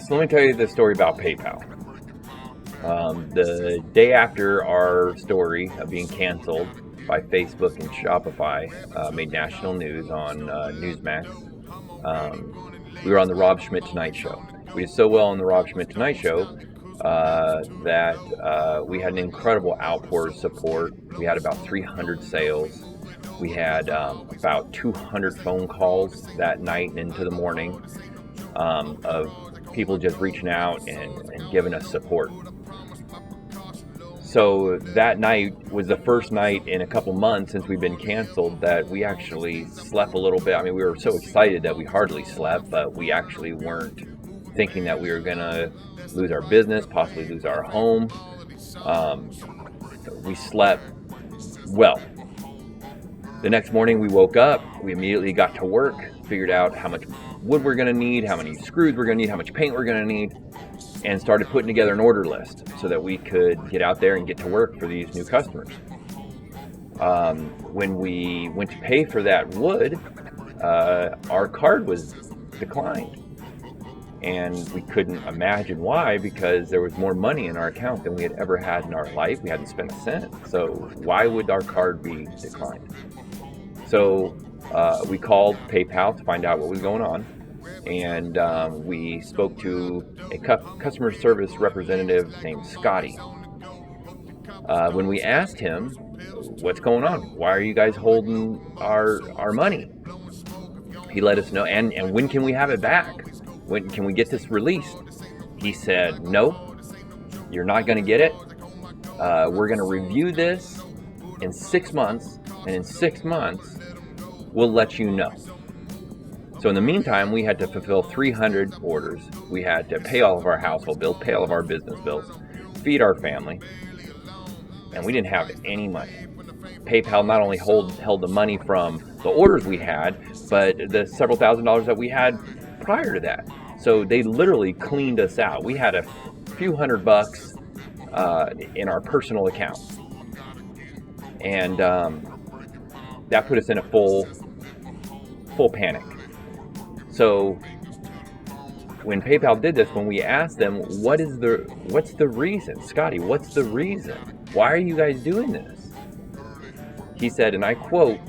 So let me tell you the story about PayPal. The day after our story of being canceled by Facebook and Shopify made national news on Newsmax, we were on the Rob Schmidt Tonight Show. We did so well on the Rob Schmidt Tonight Show that we had an incredible outpour of support. We had about 300 sales. We had about 200 phone calls that night and into the morning of people just reaching out and giving us support. So that night was the first night in a couple months since we've been canceled that we actually slept a little bit. I mean, we were so excited that we hardly slept, but we actually weren't thinking that we were going to lose our business, possibly lose our home. We slept well. The next morning we woke up, we immediately got to work, figured out how much wood we're going to need, how many screws we're going to need, how much paint we're going to need, and started putting together an order list so that we could get out there and get to work for these new customers. When we went to pay for that wood, our card was declined. And we couldn't imagine why, because there was more money in our account than we had ever had in our life. We hadn't spent a cent. So why would our card be declined? So we called PayPal to find out what was going on. And we spoke to a customer service representative named Scotty. When we asked him, what's going on? Why are you guys holding our money? He let us know. And when can we have it back? When can we get this released? He said, no, you're not going to get it. We're going to review this in 6 months. And in 6 months, we'll let you know. So in the meantime, we had to fulfill 300 orders. We had to pay all of our household bills, pay all of our business bills, feed our family, and we didn't have any money. PayPal not only held the money from the orders we had, but the several $1,000s that we had prior to that. So they literally cleaned us out. We had a few $100 in our personal account, and that put us in a full panic. So when PayPal did this, when we asked them, what's the reason? Scotty, what's the reason? Why are you guys doing this? He said, and I quote,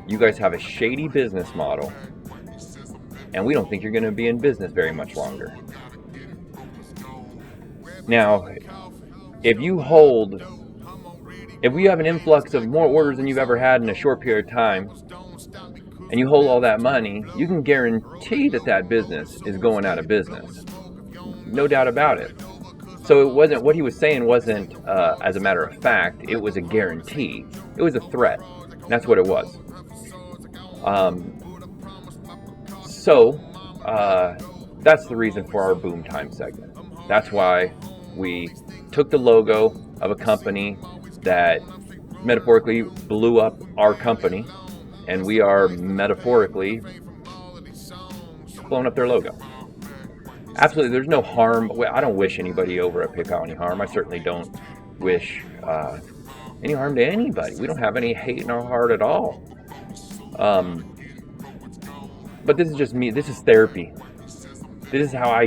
you guys have a shady business model, and we don't think you're going to be in business very much longer. Now, if you have an influx of more orders than you've ever had in a short period of time, and you hold all that money, you can guarantee that business is going out of business. No doubt about it. So it wasn't, what he was saying wasn't as a matter of fact, it was a guarantee. It was a threat. That's what it was. That's the reason for our Boom Time segment. That's why we took the logo of a company that metaphorically blew up our company, and we are metaphorically blowing up their logo. Absolutely, there's no harm. I don't wish anybody over at PayPal any harm. I certainly don't wish any harm to anybody. We don't have any hate in our heart at all. But this is just me. This is therapy. This is how I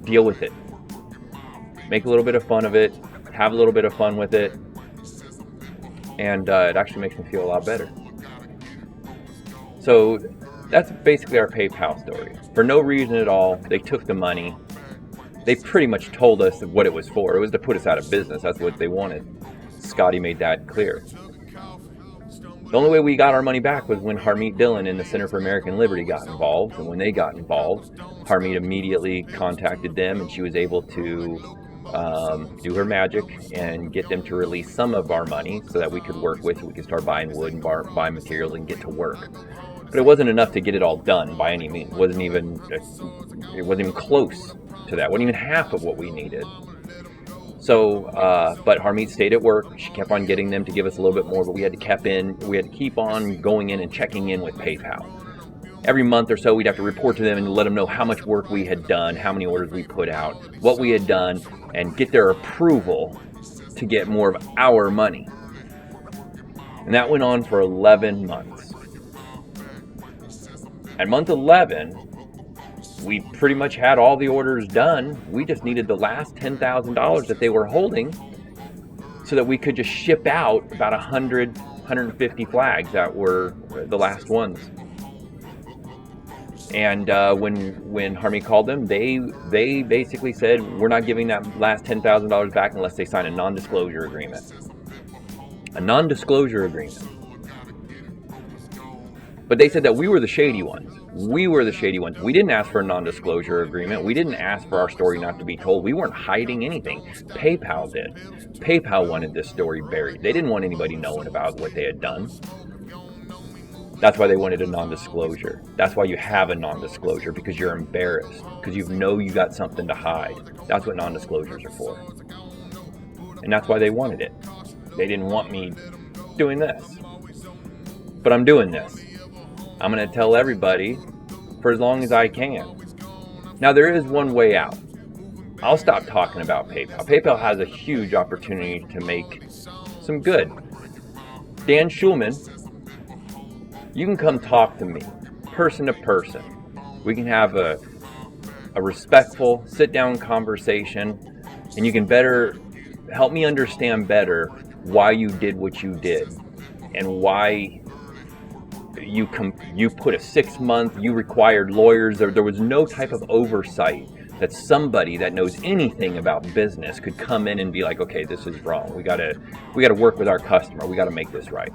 deal with it. Make a little bit of fun of it. Have a little bit of fun with it. And it actually makes me feel a lot better. So that's basically our PayPal story. For no reason at all, they took the money. They pretty much told us what it was for. It was to put us out of business. That's what they wanted. Scotty made that clear. The only way we got our money back was when Harmeet Dillon in the Center for American Liberty got involved. And when they got involved, Harmeet immediately contacted them, and she was able to do her magic and get them to release some of our money so that we could work with it. We could start buying wood and buy materials and get to work. But it wasn't enough to get it all done by any means. It wasn't even close to that. It wasn't even half of what we needed. So, but Harmeet stayed at work. She kept on getting them to give us a little bit more, but we had to keep on going in and checking in with PayPal. Every month or so, we'd have to report to them and let them know how much work we had done, how many orders we put out, what we had done, and get their approval to get more of our money. And that went on for 11 months. At month 11, we pretty much had all the orders done. We just needed the last $10,000 that they were holding so that we could just ship out about 150 flags that were the last ones. And when Harmony called them, they basically said, we're not giving that last $10,000 back unless they sign a non-disclosure agreement. A non-disclosure agreement. But they said that we were the shady ones. We were the shady ones. We didn't ask for a non-disclosure agreement. We didn't ask for our story not to be told. We weren't hiding anything. PayPal did. PayPal wanted this story buried. They didn't want anybody knowing about what they had done. That's why they wanted a non-disclosure. That's why you have a non-disclosure, because you're embarrassed, because you know you got something to hide. That's what non-disclosures are for. And that's why they wanted it. They didn't want me doing this. But I'm doing this. I'm going to tell everybody for as long as I can. Now, there is one way out. I'll stop talking about PayPal. PayPal has a huge opportunity to make some good. Dan Schulman, you can come talk to me, person to person. We can have a respectful sit-down conversation, and you can better help me understand better why you did what you did and why you put a 6-month, you required lawyers. There was no type of oversight that somebody that knows anything about business could come in and be like, okay, this is wrong. We gotta work with our customer. We gotta make this right.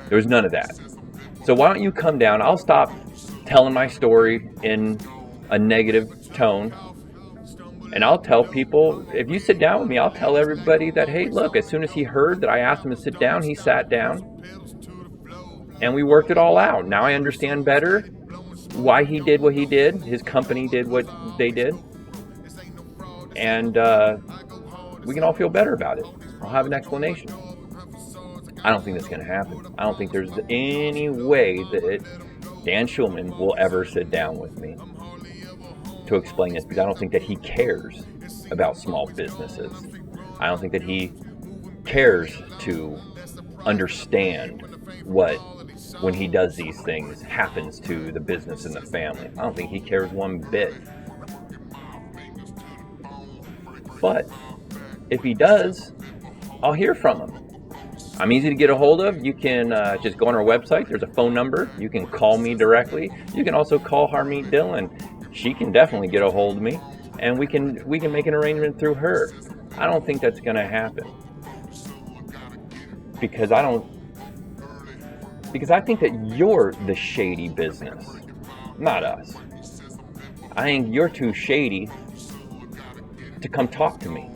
There was none of that. So why don't you come down? I'll stop telling my story in a negative tone. And I'll tell people, if you sit down with me, I'll tell everybody that, hey, look, as soon as he heard that I asked him to sit down, he sat down. And we worked it all out. Now I understand better why he did what he did. His company did what they did. And we can all feel better about it. I'll have an explanation. I don't think that's going to happen. I don't think there's any way that Dan Schulman will ever sit down with me to explain this, because I don't think that he cares about small businesses. I don't think that he cares to understand what, when he does these things, happens to the business and the family. I don't think he cares one bit. But if he does, I'll hear from him. I'm easy to get a hold of. You can just go on our website. There's a phone number. You can call me directly. You can also call Harmeet Dillon. She can definitely get a hold of me, and we can make an arrangement through her. I don't think that's going to happen, because I think that you're the shady business, not us. I think you're too shady to come talk to me.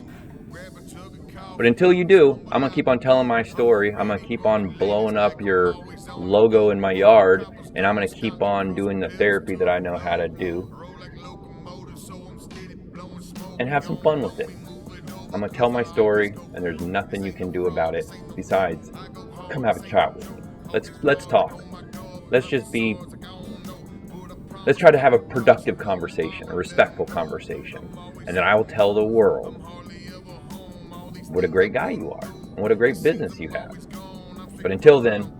But until you do, I'm going to keep on telling my story. I'm going to keep on blowing up your logo in my yard, and I'm going to keep on doing the therapy that I know how to do, and have some fun with it. I'm going to tell my story, and there's nothing you can do about it besides come have a chat with me. Let's talk. Let's try to have a productive conversation, a respectful conversation, and then I will tell the world what a great guy you are and what a great business you have. But until then,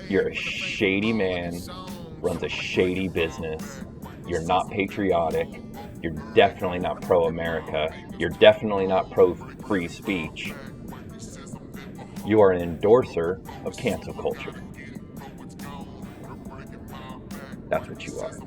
you're a shady man, runs a shady business. You're not patriotic. You're definitely not pro-America. You're definitely not pro-free speech. You are an endorser of cancel culture. That's what you are.